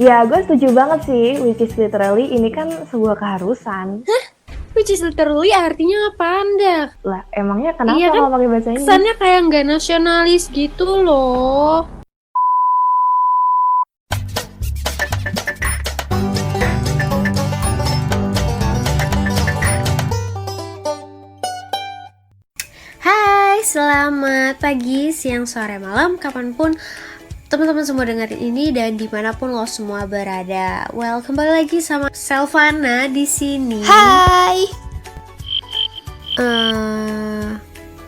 Ya, gue setuju banget sih, which is literally ini kan sebuah keharusan. Which is literally artinya apaan dah? Lah, emangnya kenapa Iya kan? kalau pakai bahasa Inggris? Kesannya kayak nggak nasionalis gitu loh. Hai, selamat pagi, siang, sore, malam, kapanpun teman-teman semua dengerin ini dan dimanapun lo semua berada. Well, kembali lagi sama Selvana di sini. Hai.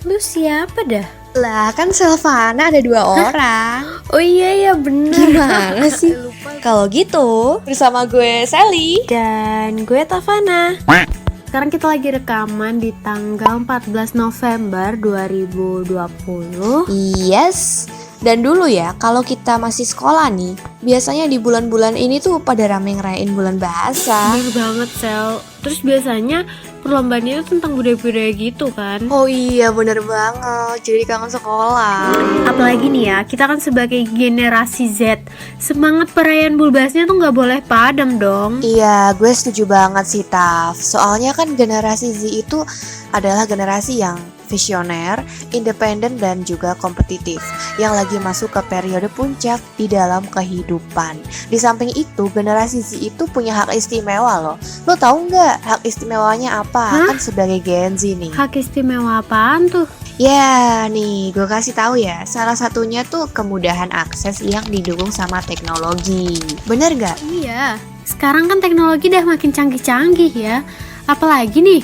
Lu siapa dah? Lah kan Selvana ada 2 orang. Oh iya ya bener. Gimana sih? Kalau gitu bersama gue Sally. Dan gue Tavana. Sekarang kita lagi rekaman di tanggal 14 November 2020. Yes. Dan dulu ya, kalau kita masih sekolah nih, biasanya di bulan-bulan ini tuh pada rame ngerayain bulan bahasa. Bener banget Sel. Terus biasanya perlombaannya itu tentang budaya-budaya gitu kan. Oh iya, bener banget. Jadi kangen sekolah. Apalagi nih ya, kita kan sebagai generasi Z, semangat perayaan Bulbasnya tuh nggak boleh padam dong. Iya, gue setuju banget sih, Taf. Soalnya kan generasi Z itu adalah generasi yang visioner, independen, dan juga kompetitif yang lagi masuk ke periode puncak di dalam kehidupan. Di samping itu, generasi Z itu punya hak istimewa loh. Lo tahu nggak hak istimewanya apa? Hah? Kan sebagai Gen Z nih. Hak istimewa apaan tuh? Ya, nih gue kasih tahu ya. Salah satunya tuh kemudahan akses yang didukung sama teknologi. Bener nggak? Iya, sekarang kan teknologi udah makin canggih-canggih ya. Apalagi nih,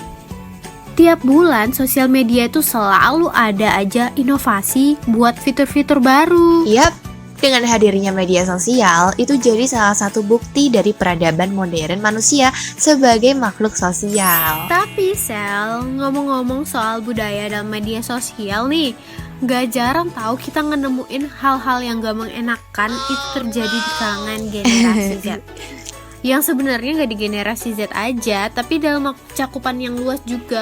tiap bulan sosial media itu selalu ada aja inovasi buat fitur-fitur baru. Yap, dengan hadirnya media sosial itu jadi salah satu bukti dari peradaban modern manusia sebagai makhluk sosial. Tapi Sel, ngomong-ngomong soal budaya dalam media sosial nih, gak jarang tahu kita nemuin hal-hal yang gak mengenakan itu terjadi di kalangan generasi Z. Yang sebenarnya gak di generasi Z aja, tapi dalam cakupan yang luas juga.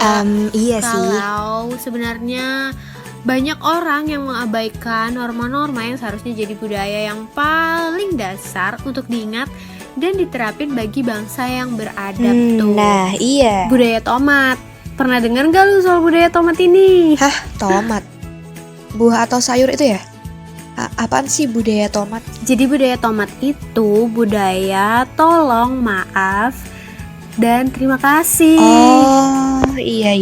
Iya sih. Kalau sebenarnya banyak orang yang mengabaikan norma-norma yang seharusnya jadi budaya yang paling dasar untuk diingat dan diterapin bagi bangsa yang beradab tuh. Nah, iya. Budaya tomat. Pernah dengar gak lu soal budaya tomat ini? Hah, tomat? Buah atau sayur itu ya? Apaan sih budaya tomat? Jadi budaya tomat itu budaya tolong, maaf, dan terima kasih. Oh, iya.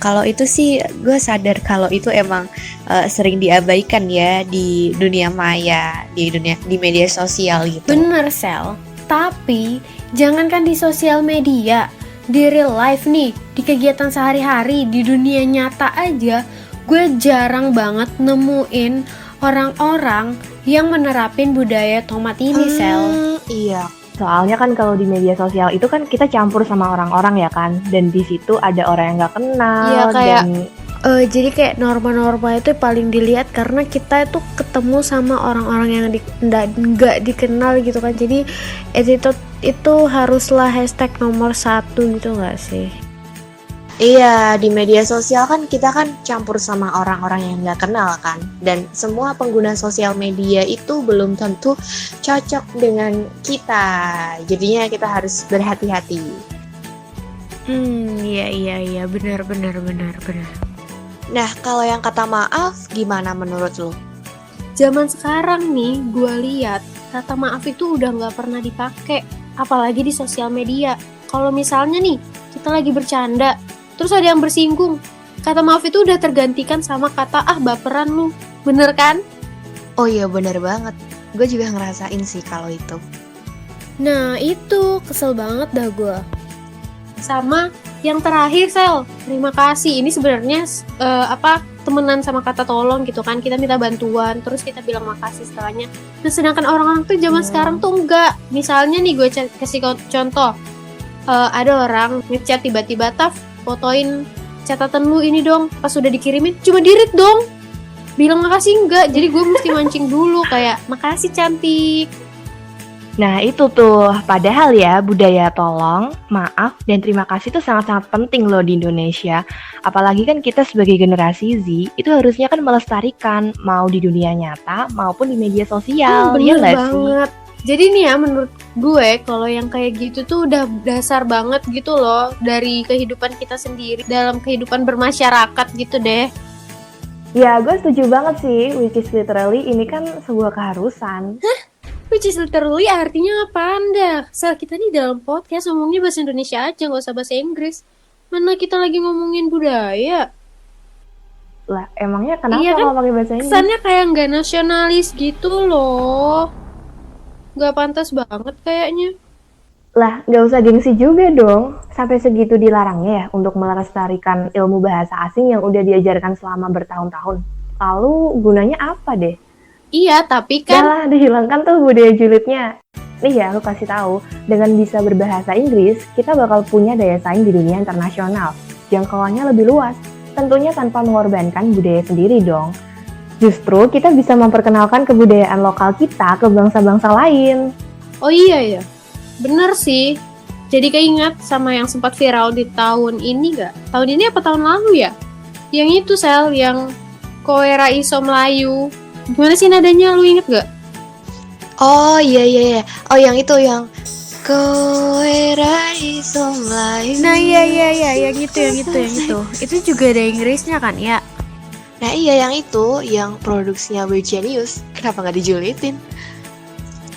Kalau itu sih gue sadar kalau itu emang sering diabaikan ya di dunia maya, di media sosial gitu. Bener Sel. Tapi jangankan di sosial media, di real life nih, di kegiatan sehari-hari, di dunia nyata aja, gue jarang banget nemuin orang-orang yang menerapin budaya tomat ini, Sel. Iya. Soalnya kan kalau di media sosial itu kan kita campur sama orang-orang ya kan, dan di situ ada orang yang nggak kenal. Iya, kayak dan jadi kayak norma-norma itu paling dilihat karena kita itu ketemu sama orang-orang yang nggak dikenal gitu kan. Jadi itu haruslah hashtag nomor 1 gitu nggak sih? Iya, di media sosial kan kita kan campur sama orang-orang yang nggak kenal kan. Dan semua pengguna sosial media itu belum tentu cocok dengan kita. Jadinya kita harus berhati-hati. Iya, benar. Nah, kalau yang kata maaf, gimana menurut lo? Zaman sekarang nih, gue lihat kata maaf itu udah nggak pernah dipakai, apalagi di sosial media. Kalau misalnya nih, kita lagi bercanda, terus ada yang bersinggung, kata maaf itu udah tergantikan sama kata baperan lu. Bener kan? Oh iya, bener banget. Gue juga ngerasain sih kalau itu. Nah itu, kesel banget dah gue. Sama yang terakhir Sel, terima kasih. Ini sebenarnya temenan sama kata tolong gitu kan. Kita minta bantuan, terus kita bilang makasih setelahnya. Nah sedangkan orang-orang tuh zaman sekarang tuh enggak. Misalnya nih gue kasih contoh, ada orang ngechat tiba-tiba, Taf, fotoin catatan lu ini dong. Pas udah dikirimin, cuma di-read dong, bilang makasih enggak. Jadi gue mesti mancing dulu kayak, makasih cantik. Nah itu tuh, padahal ya budaya tolong, maaf, dan terima kasih itu sangat-sangat penting loh di Indonesia. Apalagi kan kita sebagai generasi Z, itu harusnya kan melestarikan, mau di dunia nyata maupun di media sosial. Bener Iya nggak sih? banget. Jadi nih ya, menurut gue kalau yang kayak gitu tuh udah dasar banget gitu loh dari kehidupan kita sendiri dalam kehidupan bermasyarakat gitu deh. Ya, gue setuju banget sih, which is literally ini kan sebuah keharusan. Which is literally artinya apaan dah? Sel, kita nih dalam podcast ngomongnya bahasa Indonesia aja, gak usah bahasa Inggris. Mana kita lagi ngomongin budaya. Lah, emangnya kenapa Iya kan? kalau pakai bahasa Inggris? Kesannya kayak nggak nasionalis gitu loh. Nggak pantas banget kayaknya. Lah, nggak usah gengsi juga dong. Sampai segitu dilarangnya ya untuk melestarikan ilmu bahasa asing yang udah diajarkan selama bertahun-tahun. Lalu gunanya apa deh? Iya, tapi kan Yalah, dihilangkan tuh budaya julidnya. Nih ya, aku kasih tahu, dengan bisa berbahasa Inggris, kita bakal punya daya saing di dunia internasional. Jangkauannya lebih luas, tentunya tanpa mengorbankan budaya sendiri dong. Justru kita bisa memperkenalkan kebudayaan lokal kita ke bangsa-bangsa lain. oh iya ya, bener sih. Jadi keingat sama yang sempat viral di tahun ini gak? Tahun ini apa tahun lalu ya? Yang itu Sel, yang Koera Iso Melayu. Gimana sih nadanya, lu inget gak? Oh iya. Oh yang itu yang Koera iso mlayu. Nah iya, yang itu. Itu juga ada Inggrisnya kan ya? Nah iya yang itu, yang produksinya Weird Genius. Kenapa nggak dijulitin?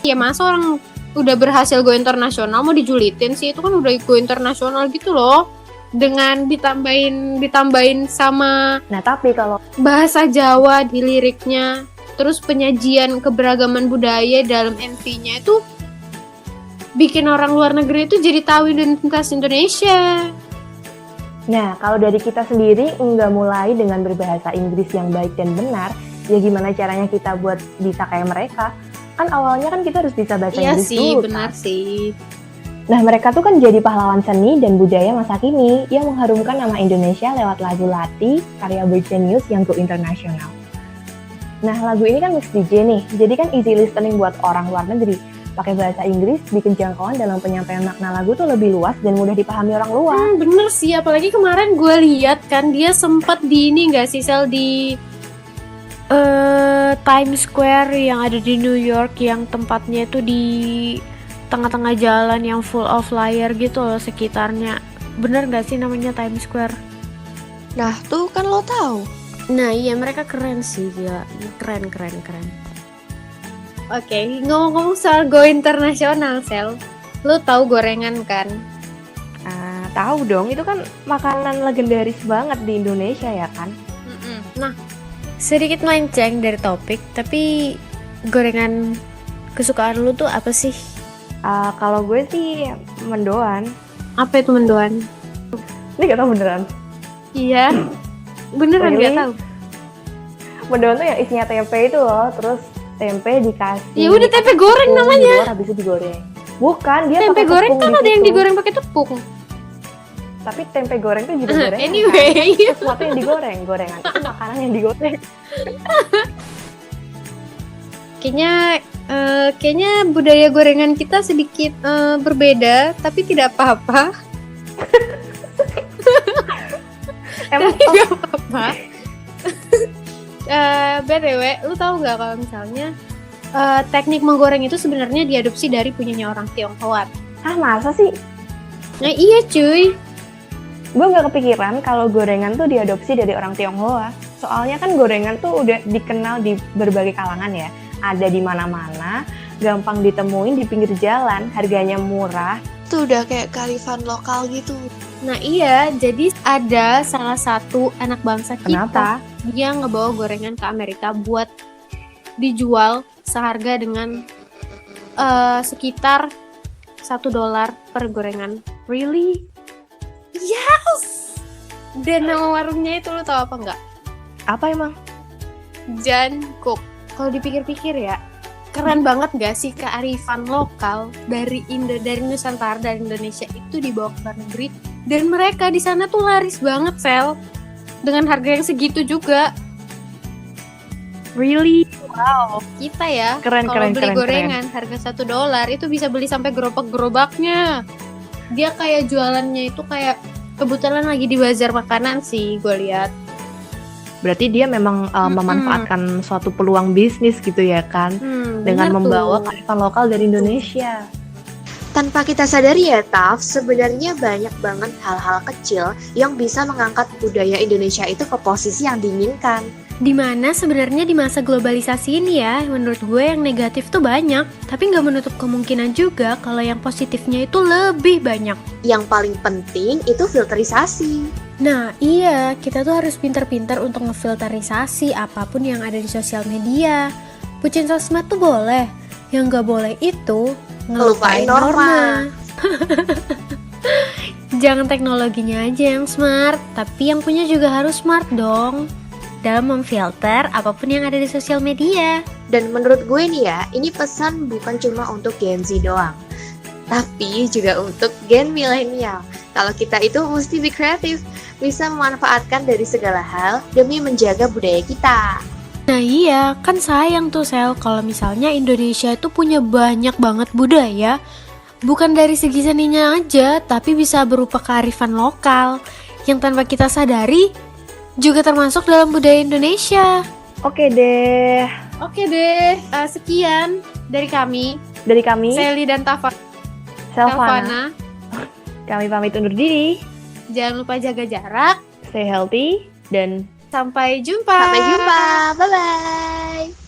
Ya masa orang udah berhasil go internasional mau dijulitin sih, itu kan udah go internasional gitu loh. Dengan ditambahin sama Nah, tapi kalau bahasa Jawa di liriknya, terus penyajian keberagaman budaya dalam MV-nya itu bikin orang luar negeri itu jadi tahu identitas Indonesia. Nah, kalau dari kita sendiri nggak mulai dengan berbahasa Inggris yang baik dan benar, ya gimana caranya kita buat bisa kayak mereka? Kan awalnya kan kita harus bisa bahasa Iya Inggris sih, dulu, benar kan? sih. Nah, mereka tuh kan jadi pahlawan seni dan budaya masa kini yang mengharumkan nama Indonesia lewat lagu Lati, karya Weird Genius yang go internasional. Nah, lagu ini kan mix DJ nih, jadi kan easy listening buat orang luar negeri. Pakai bahasa Inggris, bikin jangkauan dalam penyampaian makna lagu tuh lebih luas dan mudah dipahami orang luar. Bener sih, apalagi kemarin gue lihat kan dia sempat di ini nggak sih Sel, di Times Square yang ada di New York, yang tempatnya itu di tengah-tengah jalan yang full of flyer gitu loh sekitarnya. Bener nggak sih namanya Times Square? Nah tuh kan lo tahu. Nah iya, mereka keren sih, gila. Keren. Oke, ngomong-ngomong soal go internasional, Sel, lu tahu gorengan kan? Tahu dong, itu kan makanan legendaris banget di Indonesia ya kan? Nah, sedikit melenceng dari topik, tapi gorengan kesukaan lu tuh apa sih? Kalau gue sih mendoan. Apa itu mendoan? Ini gak tau beneran. Iya, beneran Really? gak tahu. Mendoan tuh yang isinya tempe itu loh, terus tempe dikasih. Ya udah, tempe goreng tepung namanya. di luar, habis itu digoreng. Bukan, dia Tempe pakai goreng tepung kan di ada yang situ. digoreng pakai tepung. Tapi tempe goreng tuh juga gorengan. Anyway. Kan? Sesuatu yang digoreng, gorengan itu makanan yang digoreng. Kayaknya budaya gorengan kita sedikit berbeda, tapi tidak apa-apa. Emang Tidak apa-apa. BTW, lu tahu nggak kalau misalnya teknik menggoreng itu sebenarnya diadopsi dari punyanya orang Tionghoa. masa sih? Nah iya cuy. Gue nggak kepikiran kalau gorengan tuh diadopsi dari orang Tionghoa. Soalnya kan gorengan tuh udah dikenal di berbagai kalangan ya. Ada di mana-mana, gampang ditemuin di pinggir jalan, harganya murah. Tuh udah kayak kearifan lokal gitu. Nah iya, jadi ada salah satu anak bangsa kita Kenapa? dia ngebawa gorengan ke Amerika buat dijual seharga dengan sekitar $1 per gorengan. Really? Yes! Dan nama warungnya itu lo tau apa nggak? Apa emang? Jangkuk. Kalau dipikir-pikir ya, keren banget gak sih kearifan lokal dari Nusantara, dari Indonesia itu dibawa ke luar negeri, dan mereka di sana tuh laris banget, Sel, dengan harga yang segitu juga. Really? Wow. Kita ya, Keren, kalau beli keren. gorengan harga $1 itu bisa beli sampai gerobak-gerobaknya. Dia kayak jualannya itu kayak kebetulan lagi di bazar makanan sih, gue lihat. Berarti dia memang memanfaatkan suatu peluang bisnis gitu ya kan, dengan bener membawa tuh. kearifan lokal dari Indonesia. Tanpa kita sadari ya, Taf, sebenarnya banyak banget hal-hal kecil yang bisa mengangkat budaya Indonesia itu ke posisi yang diinginkan. Dimana sebenarnya di masa globalisasi ini ya, menurut gue yang negatif tuh banyak, tapi nggak menutup kemungkinan juga kalau yang positifnya itu lebih banyak. Yang paling penting itu filterisasi. Nah iya, kita tuh harus pintar-pintar untuk ngefilterisasi apapun yang ada di sosial media. Bucin sosmed tuh boleh, yang nggak boleh itu ngelupain norma. Jangan teknologinya aja yang smart, tapi yang punya juga harus smart dong dalam memfilter apapun yang ada di sosial media. Dan menurut gue nih ya, ini pesan bukan cuma untuk Gen Z doang, tapi juga untuk Gen milenial. Kalau kita itu mesti be kreatif, bisa memanfaatkan dari segala hal demi menjaga budaya kita. Nah iya, kan sayang tuh Sel kalau misalnya Indonesia itu punya banyak banget budaya, bukan dari segi seninya aja, tapi bisa berupa kearifan lokal yang tanpa kita sadari juga termasuk dalam budaya Indonesia. Oke deh, Sekian dari kami, dari kami, Sally dan Selvana, kami pamit undur diri. Jangan lupa jaga jarak. Stay healthy dan Sampai jumpa. Sampai jumpa, bye-bye.